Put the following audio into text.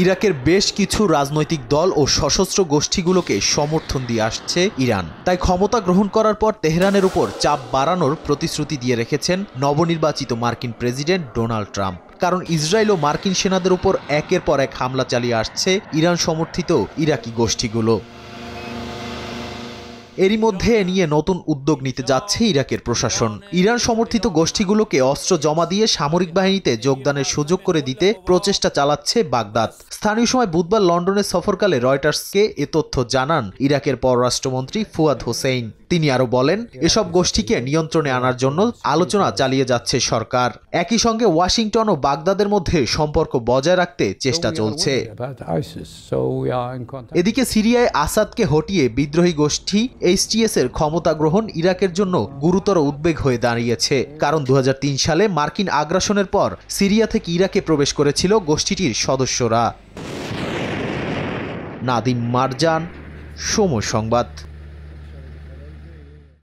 ইরাকের বেশ কিছু রাজনৈতিক দল ও সশস্ত্র গোষ্ঠীগুলোকে সমর্থন দিয়ে আসছে ইরান। তাই ক্ষমতা গ্রহণ করার পর তেহরানের উপর চাপ বাড়ানোর প্রতিশ্রুতি দিয়ে রেখেছেন নবনির্বাচিত মার্কিন প্রেসিডেন্ট ডোনাল্ড ট্রাম্প। কারণ ইসরায়েল ও মার্কিন সেনাদের উপর একের পর এক হামলা চালিয়ে আসছে ইরান সমর্থিত ইরাকি গোষ্ঠীগুলো। এরই মধ্যে এ নিয়ে নতুন উদ্যোগ নিতে যাচ্ছে ইরাকের প্রশাসন। ইরান সমর্থিত গোষ্ঠীগুলোকে অস্ত্র জমা দিয়ে সামরিক বাহিনীতে যোগদানের সুযোগ করে দিতে প্রচেষ্টা চালাচ্ছে বাগদাদ। স্থানীয় সময় বুধবার লন্ডনে সফরকালে রয়টার্সকে এ তথ্য জানান ইরাকের পররাষ্ট্রমন্ত্রী ফুয়াদ হোসেইন। তিনি আরো বলেন, এসব গোষ্ঠীকে নিয়ন্ত্রণে আনার জন্য আলোচনা চালিয়ে যাচ্ছে সরকার। একই সঙ্গে ওয়াশিংটন ও বাগদাদের মধ্যে সম্পর্ক বজায় রাখতে চেষ্টা চলছে। এদিকে সিরিয়ায় আসাদকে হটিয়ে বিদ্রোহী গোষ্ঠী এইচটিএস এর ক্ষমতা গ্রহণ ইরাকের জন্য গুরুতর উদ্বেগ হয়ে দাঁড়িয়েছে। কারণ 2003 সালে মার্কিন আগ্রাসনের পর সিরিয়া থেকে ইরাকে প্রবেশ করেছিল গোষ্ঠীটির সদস্যরা। নাদিম মারজান, সময় সংবাদ।